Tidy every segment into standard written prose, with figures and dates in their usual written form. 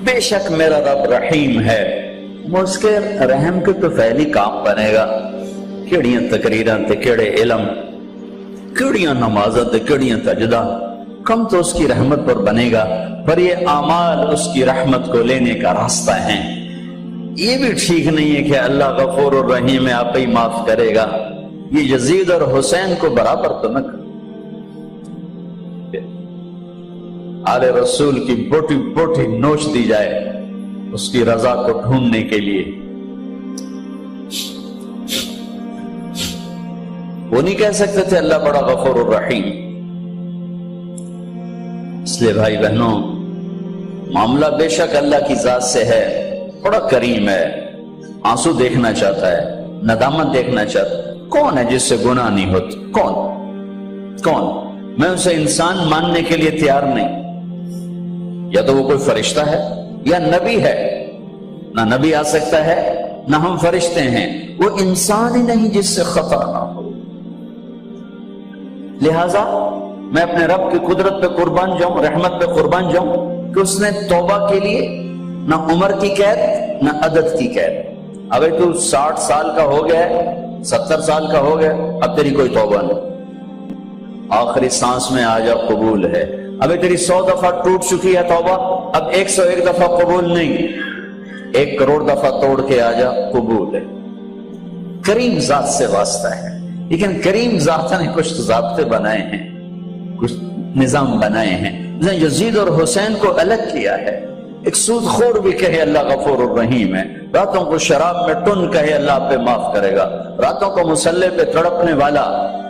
بے شک میرا رب رحیم ہے، اس کے رحم کے تو فعلی کام بنے گا، کیڑیاں تقریراں تے کیڑے علم، کیڑیاں نمازاں تے کیڑیاں سجدہ، کم تو اس کی رحمت پر بنے گا، پر یہ اعمال اس کی رحمت کو لینے کا راستہ ہیں۔ یہ بھی ٹھیک نہیں ہے کہ اللہ غفور الرحیم ہے، آپ ہی معاف کرے گا، یہ یزید اور حسین کو برابر تو نہ کر۔ آل رسول کی بوٹی بوٹی نوچ دی جائے اس کی رضا کو ڈھونڈنے کے لیے، وہ نہیں کہہ سکتے تھے اللہ بڑا غفور الرحیم۔ اس لیے بھائی بہنوں، معاملہ بے شک اللہ کی ذات سے ہے، بڑا کریم ہے، آنسو دیکھنا چاہتا ہے، ندامت دیکھنا چاہتا ہے۔ کون ہے جس سے گناہ نہیں ہوتا؟ کون؟ میں اسے انسان ماننے کے لیے تیار نہیں، یا تو وہ کوئی فرشتہ ہے یا نبی ہے، نہ نبی آ سکتا ہے نہ ہم فرشتے ہیں، وہ انسان ہی نہیں جس سے خطا نہ ہو۔ لہذا میں اپنے رب کی قدرت پہ قربان جاؤں، رحمت پہ قربان جاؤں کہ اس نے توبہ کے لیے نہ عمر کی قید نہ عدد کی قید۔ اگر تو 60 سال کا ہو گیا ہے، 70 سال کا ہو گیا، اب تیری کوئی توبہ نہیں، آخری سانس میں آ جا قبول ہے۔ ابھی تیری 100 دفعہ ٹوٹ چکی ہے توبہ، اب 101 دفعہ قبول نہیں، 1 کروڑ دفعہ توڑ کے آ جا قبول ہے۔ کریم ذات سے واسطہ ہے، لیکن کریم ذات نے کچھ ضابطے بنائے ہیں، کچھ نظام بنائے ہیں۔ یزید اور حسین کو الگ کیا ہے۔ ایک سود خور بھی کہے اللہ غفور الرحیم ہے، راتوں کو شراب میں ٹن کہے اللہ پہ معاف کرے گا، راتوں کو مصلے پہ تڑپنے والا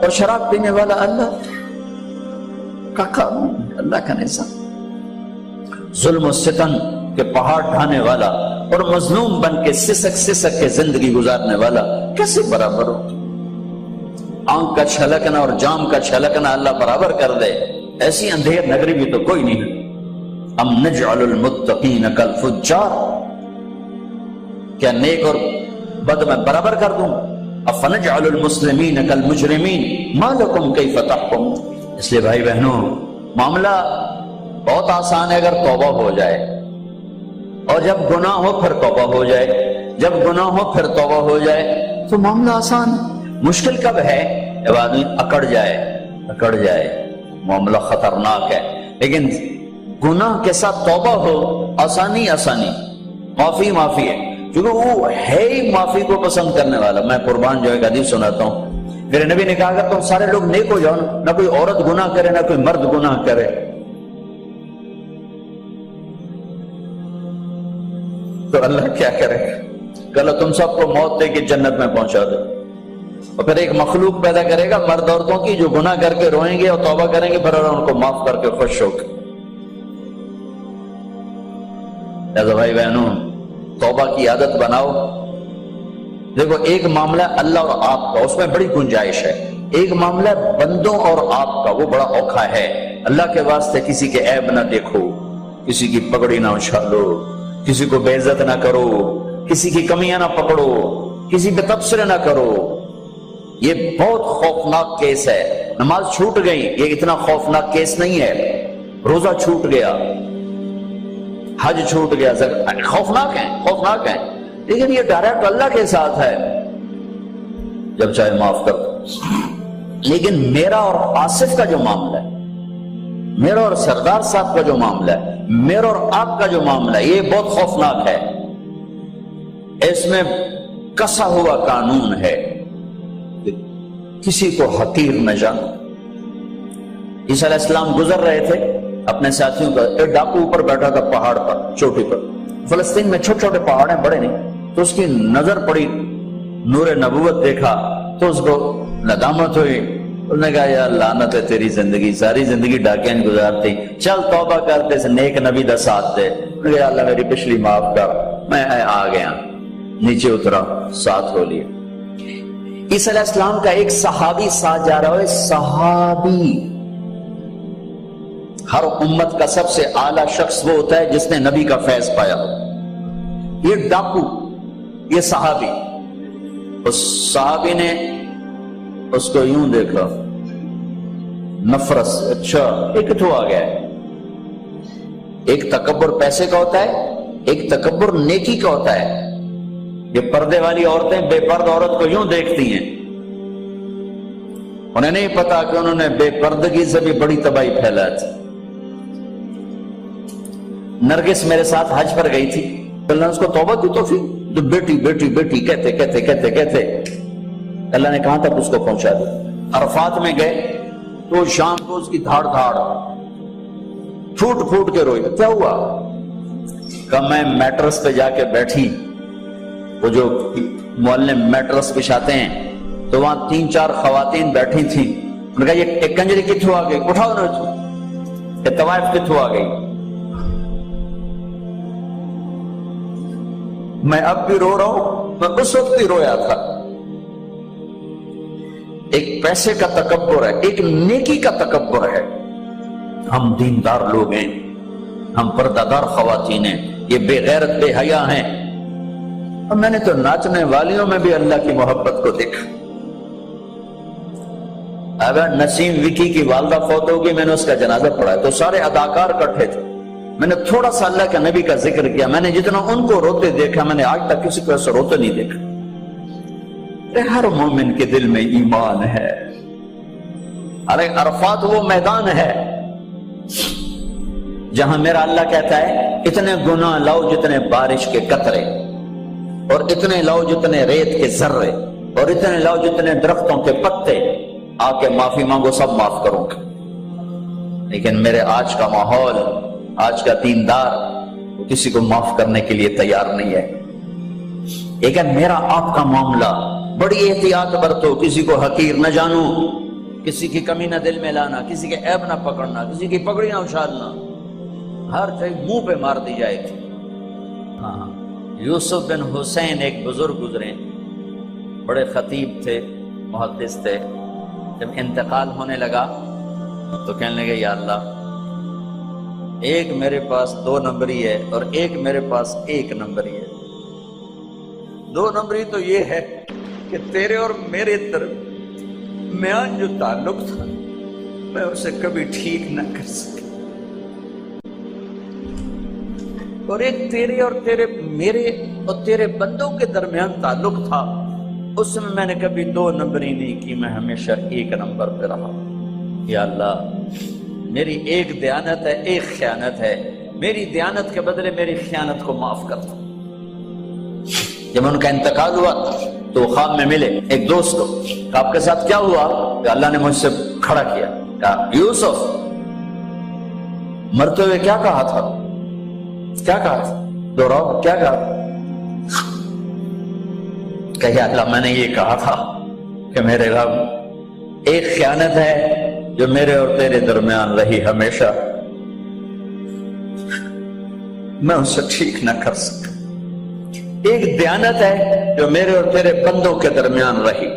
اور شراب پینے والا اللہ کا قانون، اللہ کا نظام، ظلم و ستم کے پہاڑ ڈھانے والا اور مظلوم بن کے سسک کے زندگی گزارنے والا کیسے برابر ہو؟ آنکھ کا چھلکنا اور جام کا چھلکنا اللہ برابر کر دے، ایسی اندھیر نگری بھی تو کوئی نہیں ہے۔ ام نجعل المتقین کالفجار، کیا نیک اور بد میں برابر کر دوں؟ افنجعل المسلمین کالمجرمین ما لکم کیف تحکمون۔ اس لیے بھائی بہنوں، معاملہ بہت آسان ہے اگر توبہ ہو جائے، اور جب گناہ ہو پھر توبہ ہو جائے، جب گناہ ہو پھر توبہ ہو جائے تو معاملہ آسان۔ مشکل کب ہے؟ جب آدمی اکڑ جائے، معاملہ خطرناک ہے۔ لیکن گناہ کے ساتھ توبہ ہو، آسانی، معافی ہے، کیونکہ وہ ہے ہی معافی کو پسند کرنے والا۔ میں قربان جو ایک حدیث سناتا ہوں، میرے نبی نے کہا اگر تم سارے لوگ نیک ہو جاؤ، نہ کوئی عورت گناہ کرے نہ کوئی مرد گناہ کرے، تو اللہ کیا کرے گا؟ اللہ تم سب کو موت دے کے جنت میں پہنچا دے، اور پھر ایک مخلوق پیدا کرے گا مرد عورتوں کی جو گناہ کر کے روئیں گے اور توبہ کریں گے، پھر اللہ ان کو معاف کر کے خوش ہو کے۔ لہذا بھائی بہنوں، توبہ کی عادت بناؤ۔ دیکھو، ایک معاملہ اللہ اور آپ کا، اس میں بڑی گنجائش ہے۔ ایک معاملہ بندوں اور آپ کا، وہ بڑا اوکھا ہے۔ اللہ کے واسطے کسی کے عیب نہ دیکھو، کسی کی پگڑی نہ اچھالو، کسی کو بے عزت نہ کرو، کسی کی کمیاں نہ پکڑو، کسی پہ تبصرے نہ کرو۔ یہ بہت خوفناک کیس ہے۔ نماز چھوٹ گئی، یہ اتنا خوفناک کیس نہیں ہے۔ روزہ چھوٹ گیا، حج چھوٹ گیا، خوفناک ہیں، لیکن یہ ڈائریکٹ اللہ کے ساتھ ہے، جب چاہے معاف کر دو۔ لیکن میرا اور آصف کا جو معاملہ ہے، میرا اور سردار صاحب کا جو معاملہ ہے، میرا اور آپ کا جو معاملہ ہے، یہ بہت خوفناک ہے۔ اس میں کسا ہوا قانون ہے، کسی کو حقیر نہ جانو۔ عیسیٰ علیہ السلام گزر رہے تھے اپنے ساتھیوں کا، ایک ڈاکو اوپر بیٹھا تھا پہاڑ پر، چوٹی پر۔ فلسطین میں چھوٹے چھوٹے پہاڑ ہیں، بڑے نہیں، تو اس کی نظر پڑی، نور نبوت دیکھا تو اس کو ندامت ہوئی۔ اس نے کہا یا لعنت ہے تیری زندگی، ساری زندگی ڈاکیاں گزارتی، چل توبہ کرتے سے نیک نبی دا ساتھ دے۔ یا اللہ میری پچھلی معاف کر، میں آ گیا، نیچے اترا، ساتھ ہو لیا۔ عیسیٰ علیہ السلام کا ایک صحابی ساتھ جا رہا ہے، صحابی۔ ہر امت کا سب سے اعلیٰ شخص وہ ہوتا ہے جس نے نبی کا فیض پایا ہو۔ یہ ڈاکو، یہ صحابی، اس صحابی نے اس کو یوں دیکھا، نفرت سے، اچھا ایک تو آ گیا ہے۔ ایک تکبر پیسے کا ہوتا ہے، ایک تکبر نیکی کا ہوتا ہے. یہ پردے والی عورتیں بے پرد عورت کو یوں دیکھتی ہیں، انہیں نہیں پتا کہ انہوں نے بے پردگی سے بھی بڑی تباہی پھیلا تھی. نرگس میرے ساتھ حج پر گئی تھی، اللہ نے اس کو توبہ دی تو پھر بیٹی بیٹی بیٹی کہتے کہتے کہتے کہتے اللہ نے کہاں تک اس کو پہنچا دیا. عرفات میں گئے تو شام کو اس کی دھاڑ دھاڑ پھوٹ پھوٹ کے روئی. کیا ہوا؟ کہ میں میٹرس پہ جا کے بیٹھی، وہ جو معلم میٹرس بچھاتے ہیں تو وہاں 3-4 خواتین بیٹھی تھیں. انہوں نے کہا یہ ایک کنجری کتھوں آ گئی، اٹھاؤ نا، یہ طوائف کتھوں آ گئی. میں اب بھی رو رہا ہوں، میں اس وقت بھی رویا تھا. ایک پیسے کا تکبر ہے، ایک نیکی کا تکبر ہے. ہم دیندار لوگ ہیں، ہم پردہ دار خواتین ہیں، یہ بے غیرت بے حیا ہیں. اور میں نے تو ناچنے والیوں میں بھی اللہ کی محبت کو دیکھا. اگر نسیم وکی کی والدہ فوت ہوگی، میں نے اس کا جنازہ پڑھا تو سارے اداکار اکٹھے تھے. میں نے تھوڑا سا اللہ کے نبی کا ذکر کیا. میں نے جتنا ان کو روتے دیکھا، میں نے آج تک کسی کو ایسا روتے نہیں دیکھا. ہر مومن کے دل میں ایمان ہے. ارے عرفات وہ میدان ہے جہاں میرا اللہ کہتا ہے اتنے گناہ لاؤ جتنے بارش کے قطرے، اور اتنے لاؤ جتنے ریت کے ذرے، اور اتنے لاؤ جتنے درختوں کے پتے، آ کے معافی مانگو، سب معاف کروں گا. لیکن میرے آج کا ماحول، آج کا دیندار کسی کو معاف کرنے کے لیے تیار نہیں ہے. لیکن میرا آپ کا معاملہ بڑی احتیاط برتو، کسی کو حقیر نہ جانو، کسی کی کمی نہ دل میں لانا، کسی کے عیب نہ پکڑنا، کسی کی پگڑی نہ اچھالنا، ہر چیز منہ پہ مار دی جائے گی. ہاں، یوسف بن حسین ایک بزرگ گزرے، بڑے خطیب تھے، محدث تھے. جب انتقال ہونے لگا تو کہنے لگے یا اللہ، ایک میرے پاس 2 نمبری ہے اور ایک میرے پاس 1 نمبری ہے. 2 نمبری تو یہ ہے کہ تیرے اور میرے درمیان جو تعلق تھا میں اسے کبھی ٹھیک نہ کر سکا، اور ایک تیرے اور میرے اور تیرے بندوں کے درمیان تعلق تھا، اس میں نے کبھی 2 نمبری نہیں کی، میں ہمیشہ 1 نمبر پہ رہا. یا اللہ، میری ایک دیانت ہے، ایک خیانت ہے، میری دیانت کے بدلے میری خیانت کو معاف کر دو. جب ان کا انتقال ہوا تو خواب میں ملے ایک دوست کو، کہ آپ کے ساتھ کیا ہوا؟ کہ اللہ نے مجھ سے کھڑا کیا، کہا یوسف مرتے ہوئے کیا کہا تھا؟ کیا کہا تھا؟ دوہراؤ، کیا کہا؟ کہ اللہ میں نے یہ کہا تھا کہ میرے رب، ایک خیانت ہے جو میرے اور تیرے درمیان رہی ہمیشہ، میں اسے ٹھیک نہ کر سکا. ایک دیانت ہے جو میرے اور تیرے بندوں کے درمیان رہی،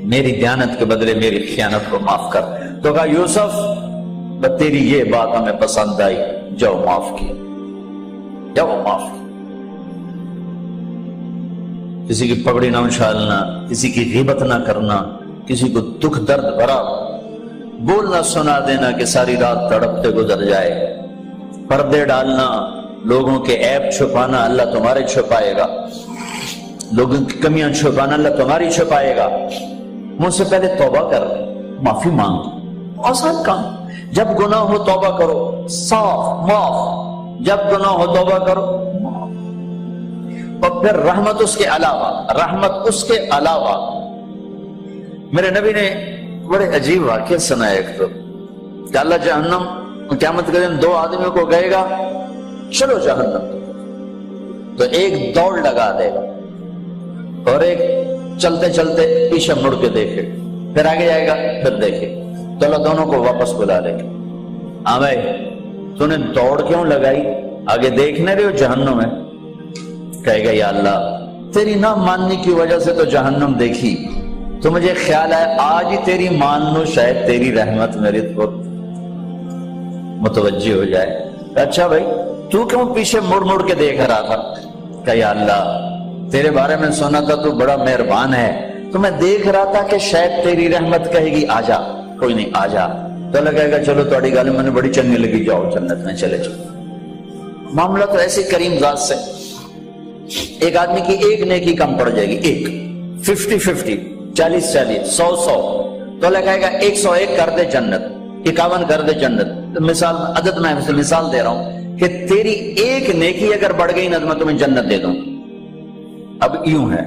میری دیانت کے بدلے میری خیانت کو معاف کر. تو کہا یوسف، تیری یہ بات ہمیں پسند آئی، جاؤ معاف کیا، جاؤ معاف کیا. کسی کی پگڑی نہ اچھالنا، کسی کی غیبت نہ کرنا، کسی کو دکھ درد بھرا بولنا سنا دینا کہ ساری رات تڑپتے گزر جائے. پردے ڈالنا، لوگوں کے عیب چھپانا، اللہ تمہارے چھپائے گا. لوگوں کی کمیاں چھپانا، اللہ تمہاری چھپائے گا. مجھ سے پہلے توبہ کر، معافی مانگ. آسان کام. جب گناہ ہو توبہ کرو، صاف معاف. جب گناہ ہو توبہ کرو، اور پھر رحمت اس کے علاوہ، رحمت اس کے علاوہ. میرے نبی نے بڑے عجیب واقعہ سنایا ایک تو، کہ اللہ جہنم قیامت کے دن 2 آدمیوں کو کہے گا چلو جہنم، تو ایک دوڑ لگا دے گا اور ایک چلتے چلتے پیچھے مڑ کے دیکھے، پھر آگے جائے گا، پھر دیکھے، تو اللہ دونوں کو واپس بلا لے گا. ہاں بھائی، تو نے دوڑ کیوں لگائی؟ آگے دیکھنے رہے ہو جہنم ہے. کہے گا یا اللہ، تیری نہ ماننے کی وجہ سے تو جہنم دیکھی، تو مجھے خیال ہے آج ہی تیری مان لو، شاید تیری رحمت میری طرف متوجہ ہو جائے. اچھا بھائی، تو کیوں پیچھے مڑ مڑ کے دیکھ رہا تھا؟ کہ یا اللہ، تیرے بارے میں سنا تھا تو بڑا مہربان ہے، تو میں دیکھ رہا تھا کہ شاید تیری رحمت کہے گی آ جا. کوئی نہیں، آ جا. تو اللہ کہے گا چلو تھوڑی گل میں نے بڑی چنگی لگی، جاؤ جنت میں چلے جاؤ. معاملہ تو ایسے کریم ذات سے، ایک آدمی کی ایک نیکی کم پڑ جائے گی، ایک 50-50 40-40 100-100، تو اللہ کہے گا 101 کر دے جنت، 51 کر دے جنت۔ مثال عدد میں مثال دے رہا ہوں کہ تیری ایک نیکی اگر بڑھ گئی نا تو میں تمہیں جنت دے دوں۔ اب یوں ہے،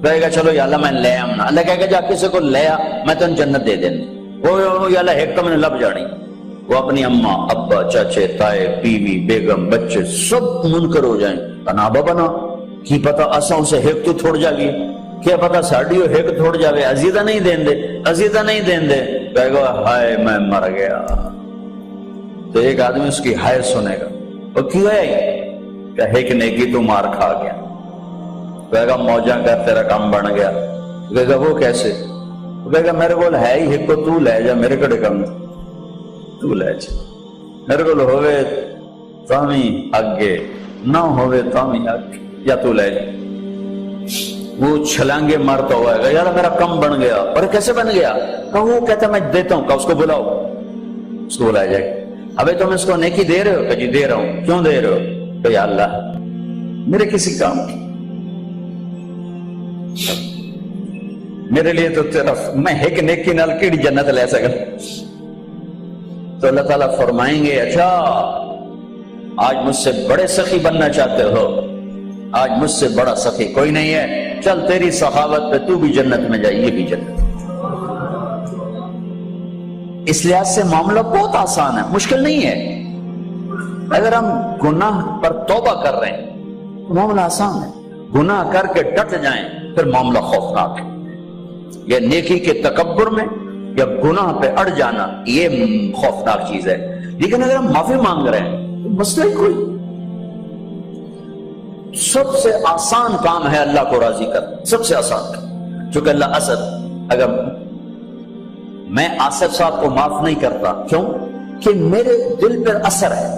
کہے گا چلو یا اللہ میں لے آم نا، اللہ کہے گا جا کسی کو لے آ میں تمہیں جنت دے دیں۔ وہ یا اللہ ایک تو میں نے لب جانی، وہ اپنی اماں ابا چاچے تائے بیوی بیگم بچے سب منکر ہو جائیں، بنا بنا کی پتہ اساں اسے ایک تو تھوڑ جاگی، کیا پتہ ساڑی ہو ایک تھوڑ جاوے، عزیزہ نہیں دین دے، عزیزہ نہیں دین دے، کہے گا ہائے میں مر گیا۔ تو ایک آدمی اس کی ہائے سنے گا، وہ کیوں ہے کہے کہ نیکی تو مار کھا گیا، کہے گا موجہ کر تیرا کام بن گیا، کہے گا وہ کیسے، کہے گا میرے کو ہے ہی ایک کو تو لے جا، میرے کڑے کم تو لے جا، میرے کو ہوئے تامی آگے نہ ہوئے تامی آگے، یا تو لے جا۔ وہ چھلانگے مارتا ہوا ہے، یار میرا کم بن گیا، اور کیسے بن گیا، کہ وہ کہتا میں دیتا ہوں، کہ اس کو بلاؤ، اس کو بلایا جائے، ابھی تم اس کو نیکی دے رہے ہو، کہ جی دے رہا ہوں، کیوں دے رہے ہو، کہ یا اللہ میرے کسی کام کی، میرے لیے تو تیرا میں ایک نیکی نال کیڑی جنت لے سکا۔ تو اللہ تعالیٰ فرمائیں گے اچھا آج مجھ سے بڑے سخی بننا چاہتے ہو، آج مجھ سے بڑا سخی کوئی نہیں ہے، چل تیری سخاوت پہ تو بھی جنت میں جائے، یہ بھی جنت۔ اس لحاظ سے معاملہ بہت آسان ہے، مشکل نہیں ہے۔ اگر ہم گناہ پر توبہ کر رہے ہیں تو معاملہ آسان ہے، گناہ کر کے ڈٹ جائیں پھر معاملہ خوفناک ہے۔ یا نیکی کے تکبر میں یا گناہ پہ اڑ جانا یہ خوفناک چیز ہے، لیکن اگر ہم معافی مانگ رہے ہیں تو مسئلہ ہی کوئی، سب سے آسان کام ہے اللہ کو راضی کرنا، سب سے آسان کام۔ چونکہ اللہ اسد، اگر میں آصف صاحب کو معاف نہیں کرتا، کیوں کہ میرے دل پر اثر ہے،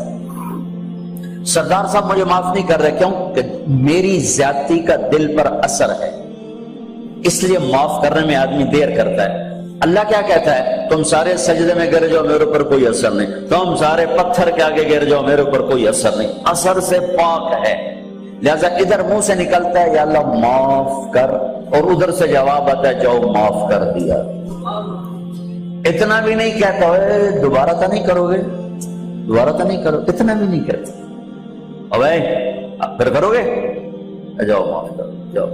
سردار صاحب مجھے معاف نہیں کر رہے، کیوں کہ میری زیادتی کا دل پر اثر ہے، اس لیے معاف کرنے میں آدمی دیر کرتا ہے۔ اللہ کیا کہتا ہے، تم سارے سجدے میں گر جاؤ میرے اوپر کوئی اثر نہیں، تم سارے پتھر کے آگے گر جاؤ میرے اوپر کوئی اثر نہیں، اثر سے پاک ہے۔ لہذا ادھر منہ سے نکلتا ہے یا اللہ معاف کر، اور ادھر سے جواب آتا ہے جاؤ معاف کر دیا۔ اتنا بھی نہیں کہتا ہے دوبارہ تو نہیں کرو گے، دوبارہ تو نہیں کرو، اتنا بھی نہیں کہتا، اب پھر کرو گے، جاؤ معاف کرو، جاؤ۔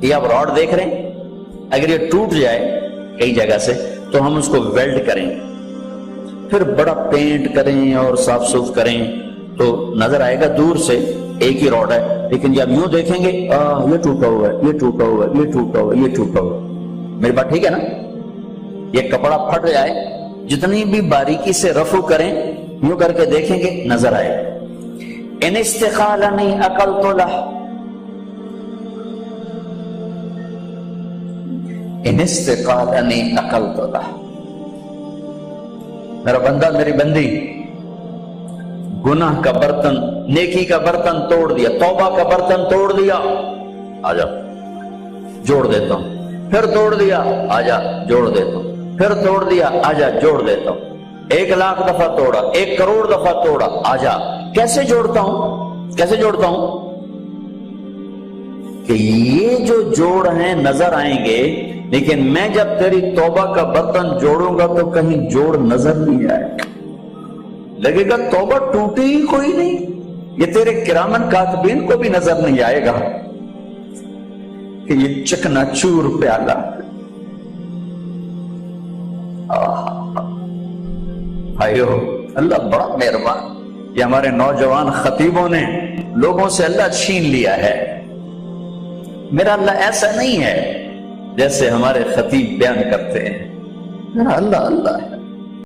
یہ آپ راڈ دیکھ رہے ہیں، اگر یہ ٹوٹ جائے کئی جگہ سے تو ہم اس کو ویلڈ کریں، پھر بڑا پینٹ کریں اور صاف صوف کریں تو نظر آئے گا دور سے ایک ہی راڈ ہے، لیکن جب یوں دیکھیں گے یہ ٹوٹا ہوا ہے، یہ ٹوٹا ہوا ہے، یہ ٹوٹا ہوا ہے، یہ ٹوٹا ہوا ہے۔ میری بات ٹھیک ہے نا؟ یہ کپڑا پھٹ جائے جتنی بھی باریکی سے رفو کریں یوں کر کے دیکھیں گے نظر آئے گا۔ ان استقالنی عقلت لہ، ان استقالنی عقلت لہ، میرا بندہ میری بندی گناہ کا برتن نیکی کا برتن توڑ دیا، توبہ کا برتن توڑ دیا، آجا جوڑ دیتا ہوں، پھر توڑ دیا آجا جوڑ دیتا ہوں، پھر توڑ دیا آجا جوڑ دیتا ہوں، 1,00,000 دفعہ توڑا، 1 کروڑ دفعہ توڑا، آجا کیسے جوڑتا ہوں، کیسے جوڑتا ہوں کہ یہ جو جوڑ ہیں نظر آئیں گے، لیکن میں جب تیری توبہ کا برتن جوڑوں گا تو کہیں جوڑ نظر نہیں آئے گا، لگے گا توبہ ٹوٹی ہی کوئی نہیں، یہ تیرے کرامن کاتبین کو بھی نظر نہیں آئے گا کہ یہ چکنا چور پیالہ۔ بھائیو اللہ بڑا مہربان، یہ ہمارے نوجوان خطیبوں نے لوگوں سے اللہ چھین لیا ہے۔ میرا اللہ ایسا نہیں ہے جیسے ہمارے خطیب بیان کرتے ہیں، میرا اللہ اللہ ہے۔